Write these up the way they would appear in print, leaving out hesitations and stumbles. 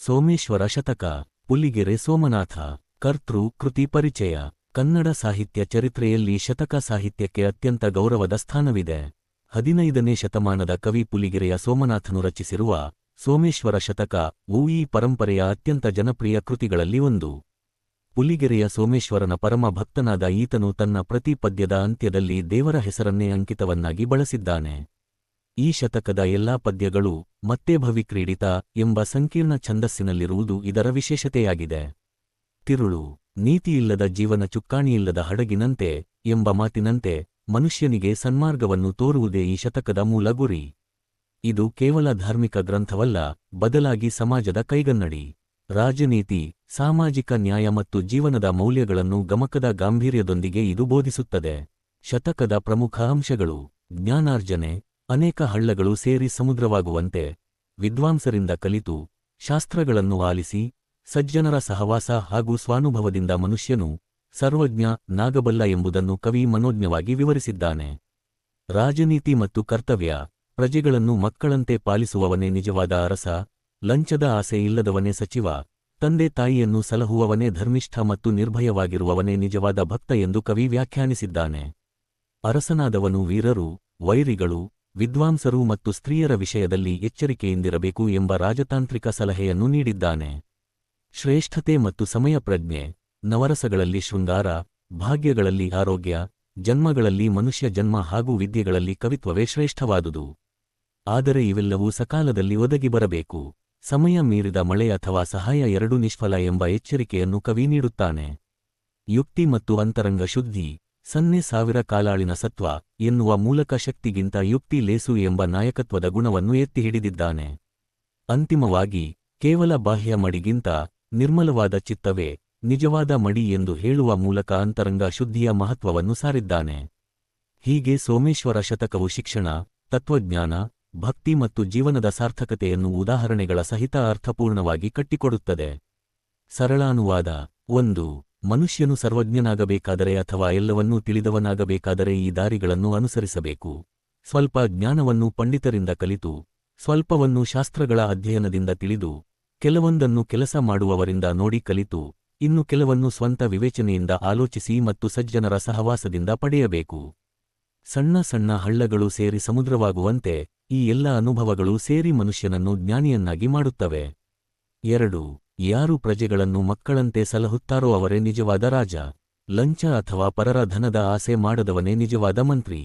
ಸೋಮೇಶ್ವರ ಶತಕ. ಪುಲಿಗೆರೆ ಸೋಮನಾಥ. ಕರ್ತೃ ಕೃತಿ ಪರಿಚಯ. ಕನ್ನಡ ಸಾಹಿತ್ಯ ಚರಿತ್ರೆಯಲ್ಲಿ ಶತಕ ಸಾಹಿತ್ಯಕ್ಕೆ ಅತ್ಯಂತ ಗೌರವದ ಸ್ಥಾನವಿದೆ. 15ನೇ ಶತಮಾನದ ಕವಿ ಪುಲಿಗೆರೆಯ ಸೋಮನಾಥನು ರಚಿಸಿರುವ ಸೋಮೇಶ್ವರ ಶತಕ ಈ ಪರಂಪರೆಯ ಅತ್ಯಂತ ಜನಪ್ರಿಯ ಕೃತಿಗಳಲ್ಲಿ ಒಂದು. ಪುಲಿಗೆರೆಯ ಸೋಮೇಶ್ವರನ ಪರಮ ಭಕ್ತನಾದ ಈತನು ತನ್ನ ಪ್ರತಿ ಪದ್ಯದ ಅಂತ್ಯದಲ್ಲಿ ದೇವರ ಹೆಸರನ್ನೇ ಅಂಕಿತವನ್ನಾಗಿ ಬಳಸಿದ್ದಾನೆ. ಈ ಶತಕದ ಎಲ್ಲಾ ಪದ್ಯಗಳು ಮತ್ತೆ ಭವಿಕ್ರೀಡಿತ ಎಂಬ ಸಂಕೀರ್ಣ ಛಂದಸ್ಸಿನಲ್ಲಿರುವುದು ಇದರ ವಿಶೇಷತೆಯಾಗಿದೆ. ತಿರುಳು ನೀತಿಯಿಲ್ಲದ ಜೀವನ ಚುಕ್ಕಾಣಿಯಿಲ್ಲದ ಹಡಗಿನಂತೆ ಎಂಬ ಮಾತಿನಂತೆ ಮನುಷ್ಯನಿಗೆ ಸನ್ಮಾರ್ಗವನ್ನು ತೋರುವುದೇ ಈ ಶತಕದ ಮೂಲ ಗುರಿ. ಇದು ಕೇವಲ ಧಾರ್ಮಿಕ ಗ್ರಂಥವಲ್ಲ, ಬದಲಾಗಿ ಸಮಾಜದ ಕೈಗನ್ನಡಿ. ರಾಜನೀತಿ, ಸಾಮಾಜಿಕ ನ್ಯಾಯ ಮತ್ತು ಜೀವನದ ಮೌಲ್ಯಗಳನ್ನು ಗಮಕದ ಗಾಂಭೀರ್ಯದೊಂದಿಗೆ ಇದು ಬೋಧಿಸುತ್ತದೆ. ಶತಕದ ಪ್ರಮುಖ ಅಂಶಗಳು: ಜ್ಞಾನಾರ್ಜನೆ, ಅನೇಕ ಹಳ್ಳಗಳು ಸೇರಿ ಸಮುದ್ರವಾಗುವಂತೆ, ವಿದ್ವಾಂಸರಿಂದ ಕಲಿತು, ಶಾಸ್ತ್ರಗಳನ್ನು ಆಲಿಸಿ, ಸಜ್ಜನರ ಸಹವಾಸ ಹಾಗೂ ಸ್ವಾನುಭವದಿಂದ ಮನುಷ್ಯನು ಸರ್ವಜ್ಞ ನಾಗಬಲ್ಲ ಎಂಬುದನ್ನು ಕವಿ ಮನೋಜ್ಞವಾಗಿ ವಿವರಿಸಿದ್ದಾನೆ. ರಾಜನೀತಿ ಮತ್ತು ಕರ್ತವ್ಯ, ಪ್ರಜೆಗಳನ್ನು ಮಕ್ಕಳಂತೆ ಪಾಲಿಸುವವನೇ ನಿಜವಾದ ಅರಸ, ಲಂಚದ ಆಸೆ ಇಲ್ಲದವನೇ ಸಚಿವ, ತಂದೆ ತಾಯಿಯನ್ನು ಸಲಹುವವನೇ ಧರ್ಮಿಷ್ಠ ಮತ್ತು ನಿರ್ಭಯವಾಗಿರುವವನೇ ನಿಜವಾದ ಭಕ್ತ ಎಂದು ಕವಿ ವ್ಯಾಖ್ಯಾನಿಸಿದ್ದಾನೆ. ಅರಸನಾದವನು ವೀರರು, ವೈರಿಗಳು, ವಿದ್ವಾಂಸರು ಮತ್ತು ಸ್ತ್ರೀಯರ ವಿಷಯದಲ್ಲಿ ಎಚ್ಚರಿಕೆಯಿಂದಿರಬೇಕು ಎಂಬ ರಾಜತಾಂತ್ರಿಕ ಸಲಹೆಯನ್ನು ನೀಡಿದ್ದಾನೆ. ಶ್ರೇಷ್ಠತೆ ಮತ್ತು ಸಮಯ ಪ್ರಜ್ಞೆ, ನವರಸಗಳಲ್ಲಿ ಶೃಂಗಾರ, ಭಾಗ್ಯಗಳಲ್ಲಿ ಆರೋಗ್ಯ, ಜನ್ಮಗಳಲ್ಲಿ ಮನುಷ್ಯ ಜನ್ಮ ಹಾಗೂ ವಿದ್ಯೆಗಳಲ್ಲಿ ಕವಿತ್ವವೇ ಶ್ರೇಷ್ಠವಾದುದು. ಆದರೆ ಇವೆಲ್ಲವೂ ಸಕಾಲದಲ್ಲಿ ಒದಗಿ ಬರಬೇಕು. ಸಮಯ ಮೀರಿದ ಮಳೆ ಅಥವಾ ಸಹಾಯ ಎರಡೂ ನಿಷ್ಫಲ ಎಂಬ ಎಚ್ಚರಿಕೆಯನ್ನು ಕವಿ ನೀಡುತ್ತಾನೆ. ಯುಕ್ತಿ ಮತ್ತು ಅಂತರಂಗ ಶುದ್ಧಿ, 0,000 ಕಾಲಾಳಿನ ಸತ್ವ ಎನ್ನುವ ಮೂಲಕ ಶಕ್ತಿಗಿಂತ ಯುಕ್ತಿ ಲೇಸು ಎಂಬ ನಾಯಕತ್ವದ ಗುಣವನ್ನು ಎತ್ತಿ ಹಿಡಿದಿದ್ದಾನೆ. ಅಂತಿಮವಾಗಿ, ಕೇವಲ ಬಾಹ್ಯ ಮಡಿಗಿಂತ ನಿರ್ಮಲವಾದ ಚಿತ್ತವೇ ನಿಜವಾದ ಮಡಿ ಎಂದು ಹೇಳುವ ಮೂಲಕ ಅಂತರಂಗ ಶುದ್ಧಿಯ ಮಹತ್ವವನ್ನು ಸಾರಿದ್ದಾನೆ. ಹೀಗೆ ಸೋಮೇಶ್ವರ ಶತಕವು ಶಿಕ್ಷಣ, ತತ್ವಜ್ಞಾನ, ಭಕ್ತಿ ಮತ್ತು ಜೀವನದ ಸಾರ್ಥಕತೆಯನ್ನು ಉದಾಹರಣೆಗಳ ಸಹಿತ ಅರ್ಥಪೂರ್ಣವಾಗಿ ಕಟ್ಟಿಕೊಡುತ್ತದೆ. ಸರಳಾನುವಾದ: 1. ಮನುಷ್ಯನು ಸರ್ವಜ್ಞನಾಗಬೇಕಾದರೆ ಅಥವಾ ಎಲ್ಲವನ್ನೂ ತಿಳಿದವನಾಗಬೇಕಾದರೆ ಈ ದಾರಿಗಳನ್ನು ಅನುಸರಿಸಬೇಕು. ಸ್ವಲ್ಪ ಜ್ಞಾನವನ್ನು ಪಂಡಿತರಿಂದ ಕಲಿತು, ಸ್ವಲ್ಪವನ್ನು ಶಾಸ್ತ್ರಗಳ ಅಧ್ಯಯನದಿಂದ ತಿಳಿದು, ಕೆಲವೊಂದನ್ನು ಕೆಲಸ ಮಾಡುವವರಿಂದ ನೋಡಿ ಕಲಿತು, ಇನ್ನು ಕೆಲವನ್ನು ಸ್ವಂತ ವಿವೇಚನೆಯಿಂದ ಆಲೋಚಿಸಿ ಮತ್ತು ಸಜ್ಜನರ ಸಹವಾಸದಿಂದ ಪಡೆಯಬೇಕು. ಸಣ್ಣ ಸಣ್ಣ ಹಳ್ಳಗಳು ಸೇರಿ ಸಮುದ್ರವಾಗುವಂತೆ ಈ ಎಲ್ಲ ಅನುಭವಗಳು ಸೇರಿ ಮನುಷ್ಯನನ್ನು ಜ್ಞಾನಿಯನ್ನಾಗಿ ಮಾಡುತ್ತವೆ. 2. ಯಾರು ಪ್ರಜೆಗಳನ್ನು ಮಕ್ಕಳಂತೆ ಸಲಹುತ್ತಾರೋ ಅವರೇ ನಿಜವಾದ ರಾಜ. ಲಂಚ ಅಥವಾ ಪರರ ಧನದ ಆಸೆ ಮಾಡದವನೇ ನಿಜವಾದ ಮಂತ್ರಿ.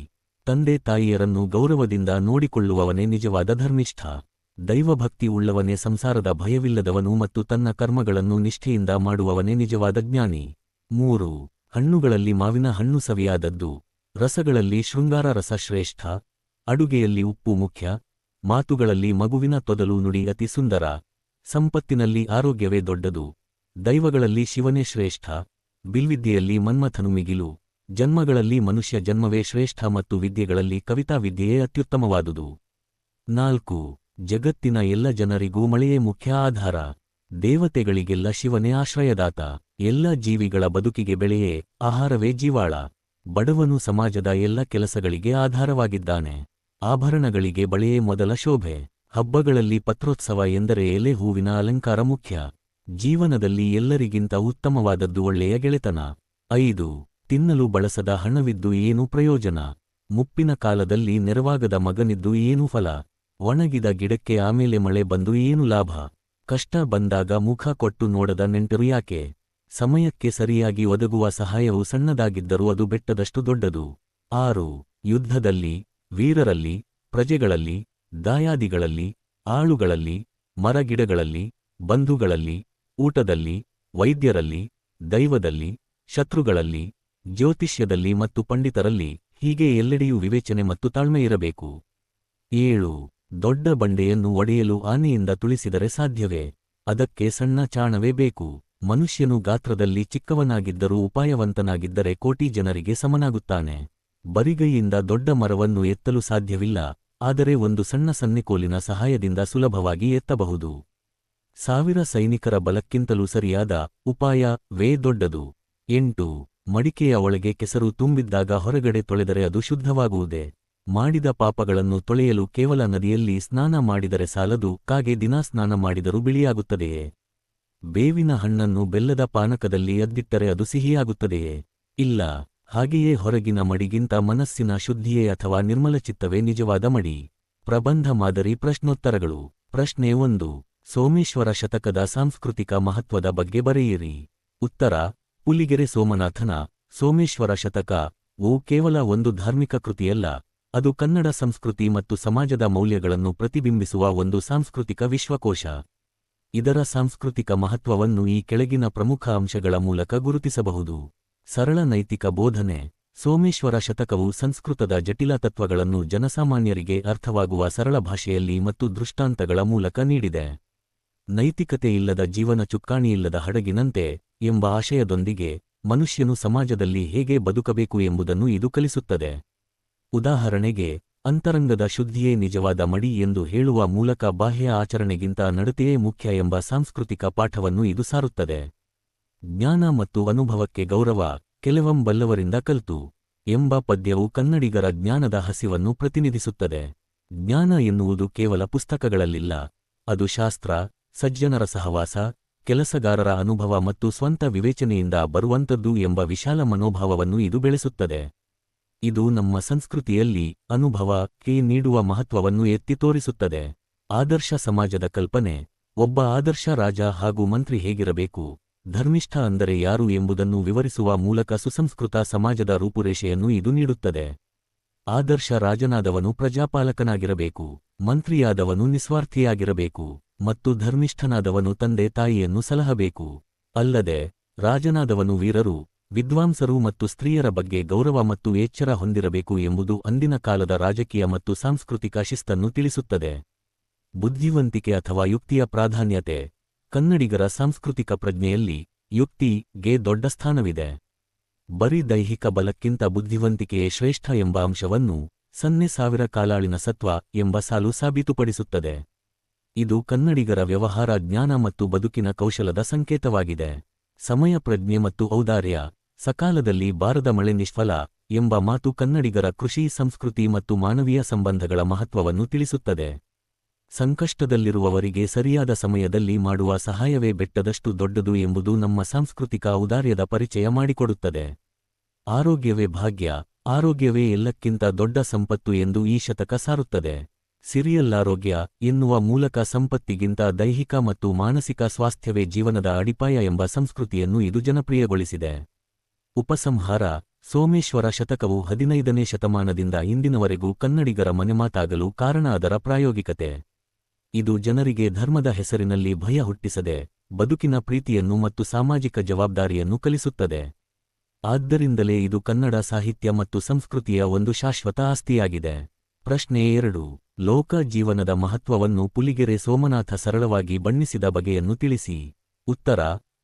ತಂದೆ ತಾಯಿಯರನ್ನು ಗೌರವದಿಂದ ನೋಡಿಕೊಳ್ಳುವವನೇ ನಿಜವಾದ ಧರ್ಮಿಷ್ಠ. ದೈವಭಕ್ತಿ ಉಳ್ಳವನೇ ಸಂಸಾರದ ಭಯವಿಲ್ಲದವನು ಮತ್ತು ತನ್ನ ಕರ್ಮಗಳನ್ನು ನಿಷ್ಠೆಯಿಂದ ಮಾಡುವವನೇ ನಿಜವಾದ ಜ್ಞಾನಿ. 3. ಹಣ್ಣುಗಳಲ್ಲಿ ಮಾವಿನ ಹಣ್ಣು ಸವಿಯಾದದ್ದು, ರಸಗಳಲ್ಲಿ ಶೃಂಗಾರ ರಸ ಶ್ರೇಷ್ಠ, ಅಡುಗೆಯಲ್ಲಿ ಉಪ್ಪು ಮುಖ್ಯ, ಮಾತುಗಳಲ್ಲಿ ಮಗುವಿನ ತೊದಲು ನುಡಿ ಅತಿ ಸುಂದರ, ಸಂಪತ್ತಿನಲ್ಲಿ ಆರೋಗ್ಯವೇ ದೊಡ್ಡದು, ದೈವಗಳಲ್ಲಿ ಶಿವನೇ ಶ್ರೇಷ್ಠ, ಬಿಲ್ವಿದ್ಯೆಯಲ್ಲಿ ಮನ್ಮಥನು ಮಿಗಿಲು, ಜನ್ಮಗಳಲ್ಲಿ ಮನುಷ್ಯ ಜನ್ಮವೇ ಶ್ರೇಷ್ಠ ಮತ್ತು ವಿದ್ಯೆಗಳಲ್ಲಿ ಕವಿತಾ ವಿದ್ಯೆಯೇ ಅತ್ಯುತ್ತಮವಾದುದು. 4. ಜಗತ್ತಿನ ಎಲ್ಲ ಜನರಿಗೂ ಮಳೆಯೇ ಮುಖ್ಯ ಆಧಾರ. ದೇವತೆಗಳಿಗೆಲ್ಲ ಶಿವನೇ ಆಶ್ರಯದಾತ. ಎಲ್ಲ ಜೀವಿಗಳ ಬದುಕಿಗೆ ಬೆಳೆಯೇ, ಆಹಾರವೇ ಜೀವಾಳ. ಬಡವನು ಸಮಾಜದ ಎಲ್ಲ ಕೆಲಸಗಳಿಗೆ ಆಧಾರವಾಗಿದ್ದಾನೆ. ಆಭರಣಗಳಿಗೆ ಬಳೆಯೇ ಮೊದಲ ಶೋಭೆ. ಹಬ್ಬಗಳಲ್ಲಿ ಪತ್ರೋತ್ಸವ ಎಂದರೆ ಎಲೆ ಹೂವಿನ ಅಲಂಕಾರ ಮುಖ್ಯ. ಜೀವನದಲ್ಲಿ ಎಲ್ಲರಿಗಿಂತ ಉತ್ತಮವಾದದ್ದು ಒಳ್ಳೆಯ ಗೆಳೆತನ. 5. ತಿನ್ನಲು ಬಳಸದ ಹಣವಿದ್ದು ಏನು ಪ್ರಯೋಜನ? ಮುಪ್ಪಿನ ಕಾಲದಲ್ಲಿ ನೆರವಾಗದ ಮಗನಿದ್ದು ಏನು ಫಲ? ಒಣಗಿದ ಗಿಡಕ್ಕೆ ಆಮೇಲೆ ಮಳೆ ಬಂದು ಏನು ಲಾಭ? ಕಷ್ಟ ಬಂದಾಗ ಮುಖ ಕೊಟ್ಟು ನೋಡದ ನೆಂಟರು ಯಾಕೆ? ಸಮಯಕ್ಕೆ ಸರಿಯಾಗಿ ಒದಗುವ ಸಹಾಯವು ಸಣ್ಣದಾಗಿದ್ದರೂ ಅದು ಬೆಟ್ಟದಷ್ಟು ದೊಡ್ಡದು. 6. ಯುದ್ಧದಲ್ಲಿ, ವೀರರಲ್ಲಿ, ಪ್ರಜೆಗಳಲ್ಲಿ, ದಾಯಾದಿಗಳಲ್ಲಿ, ಆಳುಗಳಲ್ಲಿ, ಮರಗಿಡಗಳಲ್ಲಿ, ಬಂಧುಗಳಲ್ಲಿ, ಊಟದಲ್ಲಿ, ವೈದ್ಯರಲ್ಲಿ, ದೈವದಲ್ಲಿ, ಶತ್ರುಗಳಲ್ಲಿ, ಜ್ಯೋತಿಷ್ಯದಲ್ಲಿ ಮತ್ತು ಪಂಡಿತರಲ್ಲಿ, ಹೀಗೆ ಎಲ್ಲೆಡೆಯೂ ವಿವೇಚನೆ ಮತ್ತು ತಾಳ್ಮೆ ಇರಬೇಕು. 7. ದೊಡ್ಡ ಬಂಡೆಯನ್ನು ಒಡೆಯಲು ಆನೆಯಿಂದ ತುಳಿಸಿದರೆ ಸಾಧ್ಯವೇ? ಅದಕ್ಕೆ ಸಣ್ಣ ಚಾಣವೇ ಬೇಕು. ಮನುಷ್ಯನು ಗಾತ್ರದಲ್ಲಿ ಚಿಕ್ಕವನಾಗಿದ್ದರೂ ಉಪಾಯವಂತನಾಗಿದ್ದರೆ ಕೋಟಿ ಜನರಿಗೆ ಸಮನಾಗುತ್ತಾನೆ. ಬರಿಗೈಯಿಂದ ದೊಡ್ಡ ಮರವನ್ನು ಎತ್ತಲು ಸಾಧ್ಯವಿಲ್ಲ, ಆದರೆ ಒಂದು ಸಣ್ಣ ಸನ್ನೆಕೋಲಿನ ಸಹಾಯದಿಂದ ಸುಲಭವಾಗಿ ಎತ್ತಬಹುದು. 1000 ಸೈನಿಕರ ಬಲಕ್ಕಿಂತಲೂ ಸರಿಯಾದ ಉಪಾಯವೇ ದೊಡ್ಡದು. 8. ಮಡಿಕೆಯ ಒಳಗೆ ಕೆಸರು ತುಂಬಿದ್ದಾಗ ಹೊರಗಡೆ ತೊಳೆದರೆ ಅದು ಶುದ್ಧವಾಗುವುದೇ? ಮಾಡಿದ ಪಾಪಗಳನ್ನು ತೊಳೆಯಲು ಕೇವಲ ನದಿಯಲ್ಲಿ ಸ್ನಾನ ಮಾಡಿದರೆ ಸಾಲದು, ಕಾಗೆ ದಿನಾ ಸ್ನಾನ ಮಾಡಿದರೂ ಬಿಳಿಯಾಗುತ್ತದೆಯೇ? ಬೇವಿನ ಹಣ್ಣನ್ನು ಬೆಲ್ಲದ ಪಾನಕದಲ್ಲಿ ಅದ್ದಿಟ್ಟರೆ ಅದು ಸಿಹಿಯಾಗುತ್ತದೆಯೇ? ಇಲ್ಲ. ಹಾಗೆಯೇ ಹೊರಗಿನ ಮಡಿಗಿಂತ ಮನಸ್ಸಿನ ಶುದ್ಧಿಯೇ ಅಥವಾ ನಿರ್ಮಲಚಿತ್ತವೇ ನಿಜವಾದ ಮಡಿ. ಪ್ರಬಂಧ ಮಾದರಿ ಪ್ರಶ್ನೋತ್ತರಗಳು. ಪ್ರಶ್ನೆ 1. ಸೋಮೇಶ್ವರ ಶತಕದ ಸಾಂಸ್ಕೃತಿಕ ಮಹತ್ವದ ಬಗ್ಗೆ ಬರೆಯಿರಿ. ಉತ್ತರ: ಪುಲಿಗೆರೆ ಸೋಮನಾಥನ ಸೋಮೇಶ್ವರ ಶತಕ ವು ಕೇವಲ ಒಂದು ಧಾರ್ಮಿಕ ಕೃತಿಯಲ್ಲ, ಅದು ಕನ್ನಡ ಸಂಸ್ಕೃತಿ ಮತ್ತು ಸಮಾಜದ ಮೌಲ್ಯಗಳನ್ನು ಪ್ರತಿಬಿಂಬಿಸುವ ಒಂದು ಸಾಂಸ್ಕೃತಿಕ ವಿಶ್ವಕೋಶ. ಇದರ ಸಾಂಸ್ಕೃತಿಕ ಮಹತ್ವವನ್ನು ಈ ಕೆಳಗಿನ ಪ್ರಮುಖ ಅಂಶಗಳ ಮೂಲಕ ಗುರುತಿಸಬಹುದು. ಸರಳ ನೈತಿಕ ಬೋಧನೆ. ಸೋಮೇಶ್ವರ ಶತಕವು ಸಂಸ್ಕೃತದ ಜಟಿಲ ತತ್ವಗಳನ್ನು ಜನಸಾಮಾನ್ಯರಿಗೆ ಅರ್ಥವಾಗುವ ಸರಳ ಭಾಷೆಯಲ್ಲಿ ಮತ್ತು ದೃಷ್ಟಾಂತಗಳ ಮೂಲಕ ನೀಡಿದೆ. ನೈತಿಕತೆಯಿಲ್ಲದ ಜೀವನ ಚುಕ್ಕಾಣಿಯಿಲ್ಲದ ಹಡಗಿನಂತೆ ಎಂಬ ಆಶಯದೊಂದಿಗೆ ಮನುಷ್ಯನು ಸಮಾಜದಲ್ಲಿ ಹೇಗೆ ಬದುಕಬೇಕು ಎಂಬುದನ್ನು ಇದು ಕಲಿಸುತ್ತದೆ. ಉದಾಹರಣೆಗೆ, ಅಂತರಂಗದ ಶುದ್ಧಿಯೇ ನಿಜವಾದ ಮಡಿ ಎಂದು ಹೇಳುವ ಮೂಲಕ ಬಾಹ್ಯ ಆಚರಣೆಗಿಂತ ನಡತೆಯೇ ಮುಖ್ಯ ಎಂಬ ಸಾಂಸ್ಕೃತಿಕ ಪಾಠವನ್ನು ಇದು ಸಾರುತ್ತದೆ. ಜ್ಞಾನ ಮತ್ತು ಅನುಭವಕ್ಕೆ ಗೌರವ, ಕೆಲವಂ ಬಲ್ಲವರಿಂದ ಕಲ್ತು ಎಂಬ ಪದ್ಯವು ಕನ್ನಡಿಗರ ಜ್ಞಾನದ ಹಸಿವನ್ನು ಪ್ರತಿನಿಧಿಸುತ್ತದೆ. ಜ್ಞಾನ ಎನ್ನುವುದು ಕೇವಲ ಪುಸ್ತಕಗಳಲ್ಲಿಲ್ಲ, ಅದು ಶಾಸ್ತ್ರ, ಸಜ್ಜನರ ಸಹವಾಸ, ಕೆಲಸಗಾರರ ಅನುಭವ ಮತ್ತು ಸ್ವಂತ ವಿವೇಚನೆಯಿಂದ ಬರುವಂತದ್ದು ಎಂಬ ವಿಶಾಲ ಮನೋಭಾವವನ್ನು ಇದು ಬೆಳೆಸುತ್ತದೆ. ಇದು ನಮ್ಮ ಸಂಸ್ಕೃತಿಯಲ್ಲಿ ಅನುಭವಕ್ಕೆ ನೀಡುವ ಮಹತ್ವವನ್ನು ಎತ್ತಿ ತೋರಿಸುತ್ತದೆ. ಆದರ್ಶ ಸಮಾಜದ ಕಲ್ಪನೆ. ಒಬ್ಬ ಆದರ್ಶ ರಾಜ ಹಾಗೂ ಮಂತ್ರಿ ಹೇಗಿರಬೇಕು, ಧರ್ಮಿಷ್ಠ ಅಂದರೆ ಯಾರು ಎಂಬುದನ್ನು ವಿವರಿಸುವ ಮೂಲಕ ಸುಸಂಸ್ಕೃತ ಸಮಾಜದ ರೂಪುರೇಷೆಯನ್ನು ಇದು ನೀಡುತ್ತದೆ. ಆದರ್ಶ ರಾಜನಾದವನು ಪ್ರಜಾಪಾಲಕನಾಗಿರಬೇಕು, ಮಂತ್ರಿಯಾದವನು ನಿಸ್ವಾರ್ಥಿಯಾಗಿರಬೇಕು ಮತ್ತು ಧರ್ಮಿಷ್ಠನಾದವನು ತಂದೆ ತಾಯಿಯನ್ನು ಸಲಹಬೇಕು. ಅಲ್ಲದೆ ರಾಜನಾದವನು ವೀರರು, ವಿದ್ವಾಂಸರು ಮತ್ತು ಸ್ತ್ರೀಯರ ಬಗ್ಗೆ ಗೌರವ ಮತ್ತು ಎಚ್ಚರ ಹೊಂದಿರಬೇಕು ಎಂಬುದು ಅಂದಿನ ಕಾಲದ ರಾಜಕೀಯ ಮತ್ತು ಸಾಂಸ್ಕೃತಿಕ ಶಿಸ್ತನ್ನು ತಿಳಿಸುತ್ತದೆ. ಬುದ್ಧಿವಂತಿಕೆ ಅಥವಾ ಯುಕ್ತಿಯ ಪ್ರಾಧಾನ್ಯತೆ. ಕನ್ನಡಿಗರ ಸಾಂಸ್ಕೃತಿಕ ಪ್ರಜ್ಞೆಯಲ್ಲಿ ಯುಕ್ತಿಗೆ ದೊಡ್ಡ ಸ್ಥಾನವಿದೆ. ಬರೀ ದೈಹಿಕ ಬಲಕ್ಕಿಂತ ಬುದ್ಧಿವಂತಿಕೆಯೇ ಶ್ರೇಷ್ಠ ಎಂಬ ಅಂಶವನ್ನು 0,000 ಕಾಲಾಳಿನ ಸತ್ವ ಎಂಬ ಸಾಲು ಸಾಬೀತುಪಡಿಸುತ್ತದೆ. ಇದು ಕನ್ನಡಿಗರ ವ್ಯವಹಾರ ಜ್ಞಾನ ಮತ್ತು ಬದುಕಿನ ಕೌಶಲದ ಸಂಕೇತವಾಗಿದೆ. ಸಮಯ ಪ್ರಜ್ಞೆ ಮತ್ತು ಔದಾರ್ಯ. ಸಕಾಲದಲ್ಲಿ ಬಾರದ ಮಳೆ ನಿಷ್ಫಲ ಎಂಬ ಮಾತು ಕನ್ನಡಿಗರ ಕೃಷಿ ಸಂಸ್ಕೃತಿ ಮತ್ತು ಮಾನವೀಯ ಸಂಬಂಧಗಳ ಮಹತ್ವವನ್ನು ತಿಳಿಸುತ್ತದೆ. ಸಂಕಷ್ಟದಲ್ಲಿರುವವರಿಗೆ ಸರಿಯಾದ ಸಮಯದಲ್ಲಿ ಮಾಡುವ ಸಹಾಯವೇ ಬೆಟ್ಟದಷ್ಟು ದೊಡ್ಡದು ಎಂಬುದು ನಮ್ಮ ಸಾಂಸ್ಕೃತಿಕ ಔದಾರ್ಯದ ಪರಿಚಯ ಮಾಡಿಕೊಡುತ್ತದೆ. ಆರೋಗ್ಯವೇ ಭಾಗ್ಯ, ಆರೋಗ್ಯವೇ ಎಲ್ಲಕ್ಕಿಂತ ದೊಡ್ಡ ಸಂಪತ್ತು ಎಂದು ಈ ಶತಕ ಸಾರುತ್ತದೆ. ಸಿರಿಯಲ್ಲಾರೋಗ್ಯ ಎನ್ನುವ ಮೂಲಕ ಸಂಪತ್ತಿಗಿಂತ ದೈಹಿಕ ಮತ್ತು ಮಾನಸಿಕ ಸ್ವಾಸ್ಥ್ಯವೇ ಜೀವನದ ಅಡಿಪಾಯ ಎಂಬ ಸಂಸ್ಕೃತಿಯನ್ನು ಇದು ಜನಪ್ರಿಯಗೊಳಿಸಿದೆ. ಉಪಸಂಹಾರ. ಸೋಮೇಶ್ವರ ಶತಕವು 15ನೇ ಶತಮಾನದಿಂದ ಇಂದಿನವರೆಗೂ ಕನ್ನಡಿಗರ ಮನೆಮಾತಾಗಲು ಕಾರಣ ಅದರ ಪ್ರಾಯೋಗಿಕತೆ. ಇದು ಜನರಿಗೆ ಧರ್ಮದ ಹೆಸರಿನಲ್ಲಿ ಭಯ ಹುಟ್ಟಿಸದೆ, ಬದುಕಿನ ಪ್ರೀತಿಯನ್ನು ಮತ್ತು ಸಾಮಾಜಿಕ ಜವಾಬ್ದಾರಿಯನ್ನು ಕಲಿಸುತ್ತದೆ. ಆದ್ದರಿಂದಲೇ ಇದು ಕನ್ನಡ ಸಾಹಿತ್ಯ ಮತ್ತು ಸಂಸ್ಕೃತಿಯ ಒಂದು ಶಾಶ್ವತ ಆಸ್ತಿಯಾಗಿದೆ. ಪ್ರಶ್ನೆ 2. ಲೋಕ ಜೀವನದ ಮಹತ್ವವನ್ನು ಪುಲಿಗೆರೆ ಸೋಮನಾಥ ಸರಳವಾಗಿ ಬಣ್ಣಿಸಿದ ಬಗೆಯನ್ನು ತಿಳಿಸಿ. ಉತ್ತರ: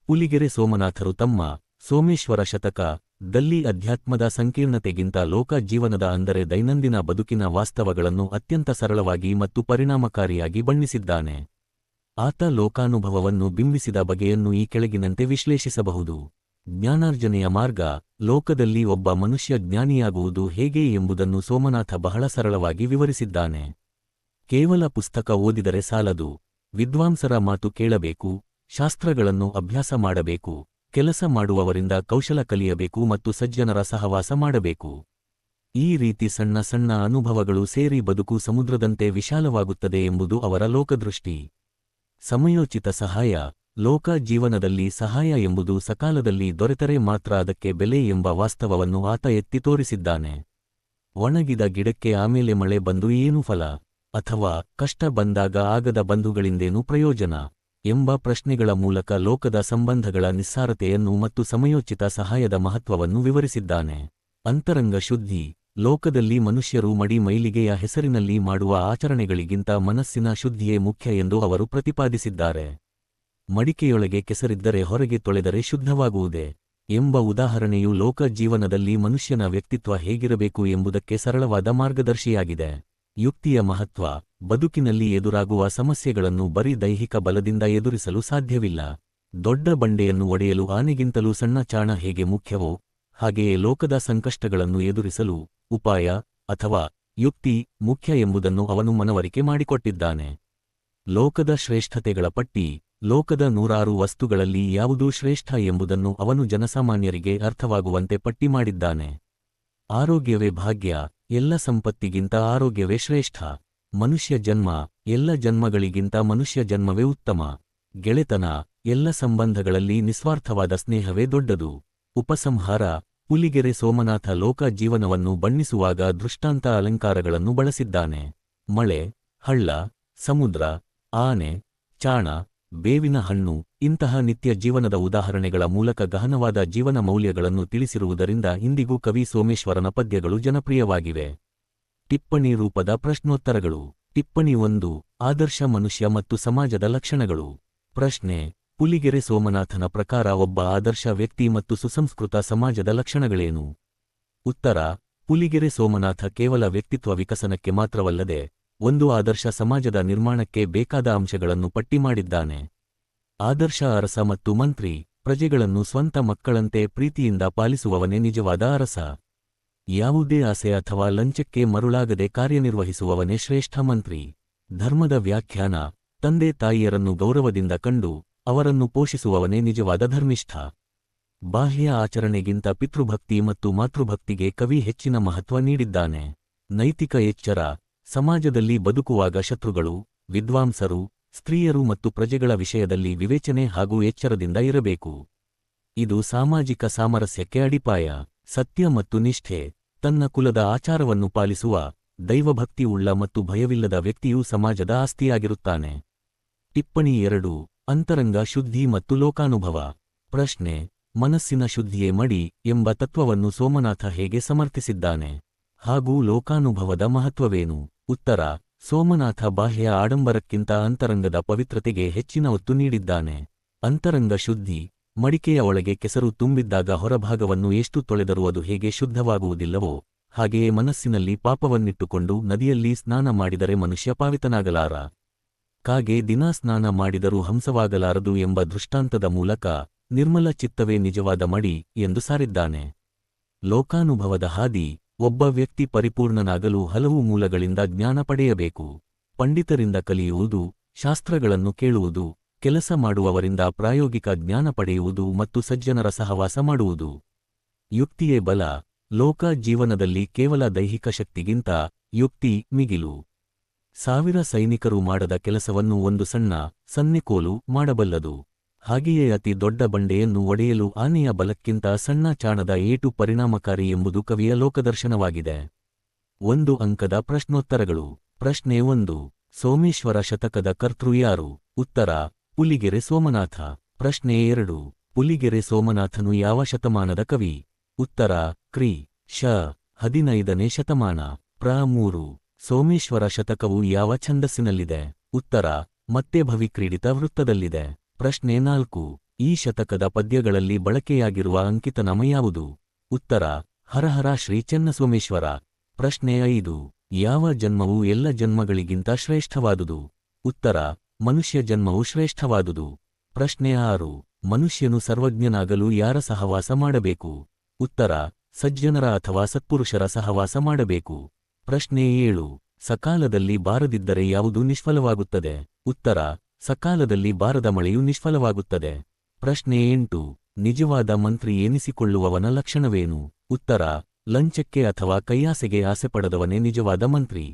ಪುಲಿಗೆರೆ ಸೋಮನಾಥರು ತಮ್ಮ ಸೋಮೇಶ್ವರ ಶತಕ ದಲ್ಲಿ ಅಧ್ಯಾತ್ಮದ ಸಂಕೀರ್ಣತೆಗಿಂತ ಲೋಕ ಜೀವನದ ಅಂದರೆ ದೈನಂದಿನ ಬದುಕಿನ ವಾಸ್ತವಗಳನ್ನು ಅತ್ಯಂತ ಸರಳವಾಗಿ ಮತ್ತು ಪರಿಣಾಮಕಾರಿಯಾಗಿ ಬಣ್ಣಿಸಿದ್ದಾನೆ. ಆತ ಲೋಕಾನುಭವವನ್ನು ಬಿಂಬಿಸಿದ ಬಗೆಯನ್ನು ಈ ಕೆಳಗಿನಂತೆ ವಿಶ್ಲೇಷಿಸಬಹುದು. ಜ್ಞಾನಾರ್ಜನೆಯ ಮಾರ್ಗ. ಲೋಕದಲ್ಲಿ ಒಬ್ಬ ಮನುಷ್ಯ ಜ್ಞಾನಿಯಾಗುವುದು ಹೇಗೆ ಎಂಬುದನ್ನು ಸೋಮನಾಥ ಬಹಳ ಸರಳವಾಗಿ ವಿವರಿಸಿದ್ದಾನೆ. ಕೇವಲ ಪುಸ್ತಕ ಓದಿದರೆ ಸಾಲದು, ವಿದ್ವಾಂಸರ ಮಾತು ಕೇಳಬೇಕು, ಶಾಸ್ತ್ರಗಳನ್ನು ಅಭ್ಯಾಸ ಮಾಡಬೇಕು, ಕೆಲಸ ಮಾಡುವವರಿಂದ ಕೌಶಲ ಕಲಿಯಬೇಕು ಮತ್ತು ಸಜ್ಜನರ ಸಹವಾಸ ಮಾಡಬೇಕು. ಈ ರೀತಿ ಸಣ್ಣ ಸಣ್ಣ ಅನುಭವಗಳು ಸೇರಿ ಬದುಕು ಸಮುದ್ರದಂತೆ ವಿಶಾಲವಾಗುತ್ತದೆ ಎಂಬುದು ಅವರ ಲೋಕದೃಷ್ಟಿ. ಸಮಯೋಚಿತ ಸಹಾಯ. ಲೋಕ ಜೀವನದಲ್ಲಿ ಸಹಾಯ ಎಂಬುದು ಸಕಾಲದಲ್ಲಿ ದೊರೆತರೆ ಮಾತ್ರ ಅದಕ್ಕೆ ಬೆಲೆ ಎಂಬ ವಾಸ್ತವವನ್ನು ಆತ ಎತ್ತಿ ತೋರಿಸಿದ್ದಾನೆ. ಒಣಗಿದ ಗಿಡಕ್ಕೆ ಆಮೇಲೆ ಮಳೆ ಬಂದು ಏನು ಫಲ, ಅಥವಾ ಕಷ್ಟ ಬಂದಾಗ ಆಗದ ಬಂಧುಗಳಿಂದೇನು ಪ್ರಯೋಜನ ಎಂಬ ಪ್ರಶ್ನೆಗಳ ಮೂಲಕ ಲೋಕದ ಸಂಬಂಧಗಳ ನಿಸ್ಸಾರತೆಯನ್ನು ಮತ್ತು ಸಮಯೋಚಿತ ಸಹಾಯದ ಮಹತ್ವವನ್ನು ವಿವರಿಸಿದ್ದಾನೆ. ಅಂತರಂಗ ಶುದ್ಧಿ. ಲೋಕದಲ್ಲಿ ಮನುಷ್ಯರು ಮಡಿ ಮೈಲಿಗೆಯ ಹೆಸರಿನಲ್ಲಿ ಮಾಡುವ ಆಚರಣೆಗಳಿಗಿಂತ ಮನಸ್ಸಿನ ಶುದ್ಧಿಯೇ ಮುಖ್ಯ ಎಂದು ಅವರು ಪ್ರತಿಪಾದಿಸಿದ್ದಾರೆ. ಮಡಿಕೆಯೊಳಗೆ ಕೆಸರಿದ್ದರೆ ಹೊರಗೆ ತೊಳೆದರೆ ಶುದ್ಧವಾಗುವುದೇ ಎಂಬ ಉದಾಹರಣೆಯು ಲೋಕ ಜೀವನದಲ್ಲಿ ಮನುಷ್ಯನ ವ್ಯಕ್ತಿತ್ವ ಹೇಗಿರಬೇಕು ಎಂಬುದಕ್ಕೆ ಸರಳವಾದ ಮಾರ್ಗದರ್ಶಿಯಾಗಿದೆ. ಯುಕ್ತಿಯ ಮಹತ್ವ. ಬದುಕಿನಲ್ಲಿ ಎದುರಾಗುವ ಸಮಸ್ಯೆಗಳನ್ನು ಬರೀ ದೈಹಿಕ ಬಲದಿಂದ ಎದುರಿಸಲು ಸಾಧ್ಯವಿಲ್ಲ. ದೊಡ್ಡ ಬಂಡೆಯನ್ನು ಒಡೆಯಲು ಆನೆಗಿಂತಲೂ ಸಣ್ಣ ಚಾಣ ಹೇಗೆ ಮುಖ್ಯವೋ, ಹಾಗೆಯೇ ಲೋಕದ ಸಂಕಷ್ಟಗಳನ್ನು ಎದುರಿಸಲು ಉಪಾಯ ಅಥವಾ ಯುಕ್ತಿ ಮುಖ್ಯ ಎಂಬುದನ್ನು ಅವನು ಮನವರಿಕೆ ಮಾಡಿಕೊಟ್ಟಿದ್ದಾನೆ. ಲೋಕದ ಶ್ರೇಷ್ಠತೆಗಳ ಪಟ್ಟಿ. ಲೋಕದ 106 ವಸ್ತುಗಳಲ್ಲಿ ಯಾವುದೂ ಶ್ರೇಷ್ಠ ಎಂಬುದನ್ನು ಅವನು ಜನಸಾಮಾನ್ಯರಿಗೆ ಅರ್ಥವಾಗುವಂತೆ ಪಟ್ಟಿ ಮಾಡಿದ್ದಾನೆ. ಆರೋಗ್ಯವೇ ಭಾಗ್ಯ, ಎಲ್ಲ ಸಂಪತ್ತಿಗಿಂತ ಆರೋಗ್ಯವೇ ಶ್ರೇಷ್ಠ. ಮನುಷ್ಯ ಜನ್ಮ, ಎಲ್ಲ ಜನ್ಮಗಳಿಗಿಂತ ಮನುಷ್ಯ ಜನ್ಮವೇ ಉತ್ತಮ. ಗೆಳೆತನ, ಎಲ್ಲ ಸಂಬಂಧಗಳಲ್ಲಿ ನಿಸ್ವಾರ್ಥವಾದ ಸ್ನೇಹವೇ ದೊಡ್ಡದು. ಉಪಸಂಹಾರ. ಪುಲಿಗೆರೆ ಸೋಮನಾಥ ಲೋಕ ಜೀವನವನ್ನು ಬಣ್ಣಿಸುವಾಗ ದೃಷ್ಟಾಂತ ಅಲಂಕಾರಗಳನ್ನು ಬಳಸಿದ್ದಾನೆ. ಮಳೆ, ಹಳ್ಳ, ಸಮುದ್ರ, ಆನೆ, ಚಾಣ, ಬೇವಿನ ಹಣ್ಣು ಇಂತಹ ನಿತ್ಯ ಜೀವನದ ಉದಾಹರಣೆಗಳ ಮೂಲಕ ಗಹನವಾದ ಜೀವನ ಮೌಲ್ಯಗಳನ್ನು ತಿಳಿಸಿರುವುದರಿಂದ ಇಂದಿಗೂ ಕವಿ ಸೋಮೇಶ್ವರನ ಪದ್ಯಗಳು ಜನಪ್ರಿಯವಾಗಿವೆ. ಟಿಪ್ಪಣಿ ರೂಪದ ಪ್ರಶ್ನೋತ್ತರಗಳು. ಟಿಪ್ಪಣಿ 1. ಆದರ್ಶ ಮನುಷ್ಯ ಮತ್ತು ಸಮಾಜದ ಲಕ್ಷಣಗಳು. ಪ್ರಶ್ನೆ: ಪುಲಿಗೆರೆ ಸೋಮನಾಥನ ಪ್ರಕಾರ ಒಬ್ಬ ಆದರ್ಶ ವ್ಯಕ್ತಿ ಮತ್ತು ಸುಸಂಸ್ಕೃತ ಸಮಾಜದ ಲಕ್ಷಣಗಳೇನು? ಉತ್ತರ: ಪುಲಿಗೆರೆ ಸೋಮನಾಥ ಕೇವಲ ವ್ಯಕ್ತಿತ್ವ ವಿಕಸನಕ್ಕೆ ಮಾತ್ರವಲ್ಲದೆ ಒಂದು ಆದರ್ಶ ಸಮಾಜದ ನಿರ್ಮಾಣಕ್ಕೆ ಬೇಕಾದ ಅಂಶಗಳನ್ನು ಪಟ್ಟಿ ಮಾಡಿದ್ದಾನೆ. ಆದರ್ಶ ಅರಸ ಮತ್ತು ಮಂತ್ರಿ. ಪ್ರಜೆಗಳನ್ನು ಸ್ವಂತ ಮಕ್ಕಳಂತೆ ಪ್ರೀತಿಯಿಂದ ಪಾಲಿಸುವವನೇ ನಿಜವಾದ ಅರಸ. ಯಾವುದೇ ಆಸೆ ಅಥವಾ ಲಂಚಕ್ಕೆ ಮರುಳಾಗದೆ ಕಾರ್ಯನಿರ್ವಹಿಸುವವನೇ ಶ್ರೇಷ್ಠ ಮಂತ್ರಿ. ಧರ್ಮದ ವ್ಯಾಖ್ಯಾನ. ತಂದೆ ತಾಯಿಯರನ್ನು ಗೌರವದಿಂದ ಕಂಡು ಅವರನ್ನು ಪೋಷಿಸುವವನೇ ನಿಜವಾದ ಧರ್ಮಿಷ್ಠ. ಬಾಹ್ಯ ಆಚರಣೆಗಿಂತ ಪಿತೃಭಕ್ತಿ ಮತ್ತು ಮಾತೃಭಕ್ತಿಗೆ ಕವಿ ಹೆಚ್ಚಿನ ಮಹತ್ವ ನೀಡಿದ್ದಾನೆ. ನೈತಿಕ ಎಚ್ಚರ. ಸಮಾಜದಲ್ಲಿ ಬದುಕುವಾಗ ಶತ್ರುಗಳು, ವಿದ್ವಾಂಸರು, ಸ್ತ್ರೀಯರು ಮತ್ತು ಪ್ರಜೆಗಳ ವಿಷಯದಲ್ಲಿ ವಿವೇಚನೆ ಹಾಗೂ ಎಚ್ಚರದಿಂದ ಇರಬೇಕು. ಇದು ಸಾಮಾಜಿಕ ಸಾಮರಸ್ಯಕ್ಕೆ ಅಡಿಪಾಯ. ಸತ್ಯ ಮತ್ತು ನಿಷ್ಠೆ. ತನ್ನ ಕುಲದ ಆಚಾರವನ್ನು ಪಾಲಿಸುವ, ದೈವಭಕ್ತಿ ಉಳ್ಳ ಮತ್ತು ಭಯವಿಲ್ಲದ ವ್ಯಕ್ತಿಯು ಸಮಾಜದ ಆಸ್ತಿಯಾಗಿರುತ್ತಾನೆ. ಟಿಪ್ಪಣಿ 2. ಅಂತರಂಗ ಶುದ್ಧಿ ಮತ್ತು ಲೋಕಾನುಭವ. ಪ್ರಶ್ನೆ: ಮನಸ್ಸಿನ ಶುದ್ಧಿಯೇ ಮಡಿ ಎಂಬ ತತ್ವವನ್ನು ಸೋಮನಾಥ ಹೇಗೆ ಸಮರ್ಥಿಸಿದ್ದಾನೆ? ಹಾಗೂ ಲೋಕಾನುಭವದ ಮಹತ್ವವೇನು? ಉತ್ತರ: ಸೋಮನಾಥ ಬಾಹ್ಯ ಆಡಂಬರಕ್ಕಿಂತ ಅಂತರಂಗದ ಪವಿತ್ರತೆಗೆ ಹೆಚ್ಚಿನ ಒತ್ತು ನೀಡಿದ್ದಾನೆ. ಅಂತರಂಗ ಶುದ್ಧಿ. ಮಡಿಕೆಯ ಒಳಗೆ ಕೆಸರು ತುಂಬಿದ್ದಾಗ ಹೊರಭಾಗವನ್ನು ಎಷ್ಟು ತೊಳೆದರೂ ಅದು ಹೇಗೆ ಶುದ್ಧವಾಗುವುದಿಲ್ಲವೋ ಹಾಗೆಯೇ ಮನಸ್ಸಿನಲ್ಲಿ ಪಾಪವನ್ನಿಟ್ಟುಕೊಂಡು ನದಿಯಲ್ಲಿ ಸ್ನಾನ ಮಾಡಿದರೆ ಮನುಷ್ಯ ಪಾವಿತನಾಗಲಾರ. ಕಾಗೆ ದಿನಾ ಸ್ನಾನ ಮಾಡಿದರೂ ಹಂಸವಾಗಲಾರದು ಎಂಬ ದೃಷ್ಟಾಂತದ ಮೂಲಕ ನಿರ್ಮಲ ಚಿತ್ತವೇ ನಿಜವಾದ ಮಡಿ ಎಂದು ಸಾರಿದ್ದಾನೆ. ಲೋಕಾನುಭವದ ಹಾದಿ. ಒಬ್ಬ ವ್ಯಕ್ತಿ ಪರಿಪೂರ್ಣನಾಗಲು ಹಲವು ಮೂಲಗಳಿಂದ ಜ್ಞಾನ ಪಡೆಯಬೇಕು. ಪಂಡಿತರಿಂದ ಕಲಿಯುವುದು, ಶಾಸ್ತ್ರಗಳನ್ನು ಕೇಳುವುದು, ಕೆಲಸ ಮಾಡುವವರಿಂದ ಪ್ರಾಯೋಗಿಕ ಜ್ಞಾನ ಪಡೆಯುವುದು ಮತ್ತು ಸಜ್ಜನರ ಸಹವಾಸ ಮಾಡುವುದು. ಯುಕ್ತಿಯೇ ಬಲ. ಲೋಕ ಜೀವನದಲ್ಲಿ ಕೇವಲ ದೈಹಿಕ ಶಕ್ತಿಗಿಂತ ಯುಕ್ತಿ ಮಿಗಿಲು. 1000 ಸೈನಿಕರು ಮಾಡದ ಕೆಲಸವನ್ನು ಒಂದು ಸಣ್ಣ ಸನ್ನೆಕೋಲು ಮಾಡಬಲ್ಲದು. ಹಾಗೆಯೇ ಅತಿ ದೊಡ್ಡ ಬಂಡೆಯನ್ನು ಒಡೆಯಲು ಆನೆಯ ಬಲಕ್ಕಿಂತ ಸಣ್ಣ ಚಾಣದ ಏಟು ಪರಿಣಾಮಕಾರಿ ಎಂಬುದು ಕವಿಯ ಲೋಕದರ್ಶನವಾಗಿದೆ. 1 ಅಂಕದ ಪ್ರಶ್ನೋತ್ತರಗಳು. ಪ್ರಶ್ನೆ 1. ಸೋಮೇಶ್ವರ ಶತಕದ ಕರ್ತೃ ಯಾರು? ಉತ್ತರ: ಪುಲಿಗೆರೆ ಸೋಮನಾಥ. ಪ್ರಶ್ನೆ 2. ಪುಲಿಗೆರೆ ಸೋಮನಾಥನು ಯಾವ ಶತಮಾನದ ಕವಿ? ಉತ್ತರ: ಕ್ರಿ. ಶ. 15ನೇ ಶತಮಾನ. ಪ್ರ. 3. ಸೋಮೇಶ್ವರ ಶತಕವು ಯಾವ ಛಂದಸ್ಸಿನಲ್ಲಿದೆ? ಉತ್ತರ: ಮತ್ತೆ ಭವಿಕ್ರೀಡಿತ ವೃತ್ತದಲ್ಲಿದೆ. ಪ್ರಶ್ನೆ 4. ಈ ಶತಕದ ಪದ್ಯಗಳಲ್ಲಿ ಬಳಕೆಯಾಗಿರುವ ಅಂಕಿತನಾಮ ಯಾವುದು? ಉತ್ತರ: ಹರಹರ ಶ್ರೀ ಚೆನ್ನಸೋಮೇಶ್ವರ. ಪ್ರಶ್ನೆ 5. ಯಾವ ಜನ್ಮವು ಎಲ್ಲ ಜನ್ಮಗಳಿಗಿಂತ ಶ್ರೇಷ್ಠವಾದುದು? ಉತ್ತರ: ಮನುಷ್ಯ ಜನ್ಮವು ಶ್ರೇಷ್ಠವಾದುದು. ಪ್ರಶ್ನೆ 6. ಮನುಷ್ಯನು ಸರ್ವಜ್ಞನಾಗಲು ಯಾರ ಸಹವಾಸ ಮಾಡಬೇಕು? ಉತ್ತರ: ಸಜ್ಜನರ ಅಥವಾ ಸತ್ಪುರುಷರ ಸಹವಾಸ ಮಾಡಬೇಕು. ಪ್ರಶ್ನೆ 7. ಸಕಾಲದಲ್ಲಿ ಬಾರದಿದ್ದರೆ ಯಾವುದು ನಿಷ್ಫಲವಾಗುತ್ತದೆ? ಉತ್ತರ: ಸಕಾಲದಲ್ಲಿ ಬಾರದ ಮಳೆಯು ನಿಷ್ಫಲವಾಗುತ್ತದೆ. ಪ್ರಶ್ನೆ 8. ನಿಜವಾದ ಮಂತ್ರಿ ಎನಿಸಿಕೊಳ್ಳುವವನ ಲಕ್ಷಣವೇನು? ಉತ್ತರ: ಲಂಚಕ್ಕೆ ಅಥವಾ ಕೈಯಾಸೆಗೆ ಆಸೆಪಡದವನೇ ನಿಜವಾದ ಮಂತ್ರಿ.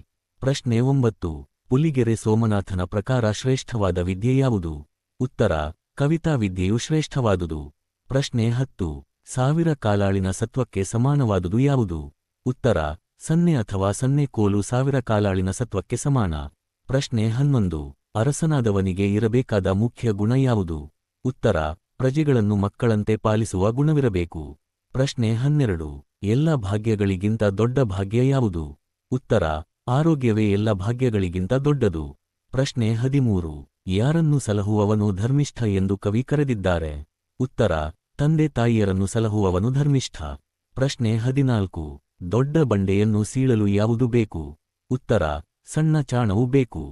ಪ್ರಶ್ನೆ 9. ಪುಲಿಗೆರೆ ಸೋಮನಾಥನ ಪ್ರಕಾರ ಶ್ರೇಷ್ಠವಾದ ವಿದ್ಯೆ ಯಾವುದು? ಉತ್ತರ: ಕವಿತಾ ವಿದ್ಯೆಯು ಶ್ರೇಷ್ಠವಾದುದು. ಪ್ರಶ್ನೆ 10. 1000 ಕಾಲಾಳಿನ ಸತ್ವಕ್ಕೆ ಸಮಾನವಾದುದು ಯಾವುದು? ಉತ್ತರ: ಸನ್ನೆ ಅಥವಾ ಸನ್ನೆ ಕೋಲು 1000 ಕಾಲಾಳಿನ ಸತ್ವಕ್ಕೆ ಸಮಾನ. ಪ್ರಶ್ನೆ 11. ಅರಸನಾದವನಿಗೆ ಇರಬೇಕಾದ ಮುಖ್ಯ ಗುಣ ಯಾವುದು? ಉತ್ತರ: ಪ್ರಜೆಗಳನ್ನು ಮಕ್ಕಳಂತೆ ಪಾಲಿಸುವ ಗುಣವಿರಬೇಕು. ಪ್ರಶ್ನೆ 12. ಎಲ್ಲ ಭಾಗ್ಯಗಳಿಗಿಂತ ದೊಡ್ಡ ಭಾಗ್ಯ ಯಾವುದು? ಉತ್ತರ: ಆರೋಗ್ಯವೇ ಎಲ್ಲ ಭಾಗ್ಯಗಳಿಗಿಂತ ದೊಡ್ಡದು. ಪ್ರಶ್ನೆ 13. ಯಾರನ್ನು ಸಲಹುವವನು ಧರ್ಮಿಷ್ಠ ಎಂದು ಕವಿ ಕರೆದಿದ್ದಾರೆ? ಉತ್ತರ: ತಂದೆ ತಾಯಿಯರನ್ನು ಸಲಹುವವನು ಧರ್ಮಿಷ್ಠ. ಪ್ರಶ್ನೆ 14. ದೊಡ್ಡ ಬಂಡೆಯನ್ನು ಸೀಳಲು ಯಾವುದು ಬೇಕು? ಉತ್ತರ: ಸಣ್ಣ ಚಾಣವು ಬೇಕು.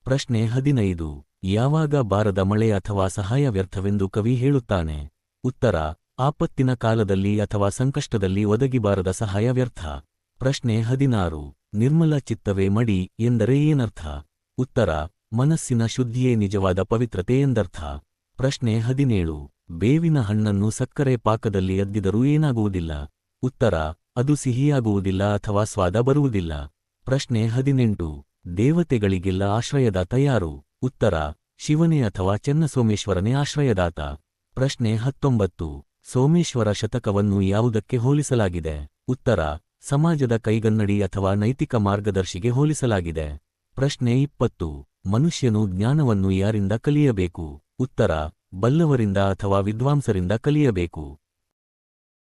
ಪ್ರಶ್ನೆ 15. ಯಾವಾಗ ಬಾರದ ಮಳೆ ಅಥವಾ ಸಹಾಯ ವ್ಯರ್ಥವೆಂದು ಕವಿ ಹೇಳುತ್ತಾನೆ? ಉತ್ತರ: ಆಪತ್ತಿನ ಕಾಲದಲ್ಲಿ ಅಥವಾ ಸಂಕಷ್ಟದಲ್ಲಿ ಒದಗಿಬಾರದ ಸಹಾಯ ವ್ಯರ್ಥ. ಪ್ರಶ್ನೆ 16. ನಿರ್ಮಲ ಚಿತ್ತವೇ ಮಡಿ ಎಂದರೆ ಏನರ್ಥ? ಉತ್ತರ: ಮನಸ್ಸಿನ ಶುದ್ಧಿಯೇ ನಿಜವಾದ ಪವಿತ್ರತೆ ಎಂದರ್ಥ. ಪ್ರಶ್ನೆ 17. ಬೇವಿನ ಹಣ್ಣನ್ನು ಸಕ್ಕರೆ ಪಾಕದಲ್ಲಿ ಅದ್ದಿದರೂ ಏನಾಗುವುದಿಲ್ಲ? ಉತ್ತರ: ಅದು ಸಿಹಿಯಾಗುವುದಿಲ್ಲ ಅಥವಾ ಸ್ವಾದ ಬರುವುದಿಲ್ಲ. ಪ್ರಶ್ನೆ 18. ದೇವತೆಗಳಿಗೆಲ್ಲ ಆಶ್ರಯದಾತ ಯಾರು? ಉತ್ತರ: ಶಿವನೇ ಅಥವಾ ಚೆನ್ನಸೋಮೇಶ್ವರನೇ ಆಶ್ರಯದಾತ. ಪ್ರಶ್ನೆ 19. ಸೋಮೇಶ್ವರ ಶತಕವನ್ನು ಯಾವುದಕ್ಕೆ ಹೋಲಿಸಲಾಗಿದೆ? ಉತ್ತರ: ಸಮಾಜದ ಕೈಗನ್ನಡಿ ಅಥವಾ ನೈತಿಕ ಮಾರ್ಗದರ್ಶಿಗೆ ಹೋಲಿಸಲಾಗಿದೆ. ಪ್ರಶ್ನೆ 20. ಮನುಷ್ಯನು ಜ್ಞಾನವನ್ನು ಯಾರಿಂದ ಕಲಿಯಬೇಕು? ಉತ್ತರ: ಬಲ್ಲವರಿಂದ ಅಥವಾ ವಿದ್ವಾಂಸರಿಂದ ಕಲಿಯಬೇಕು.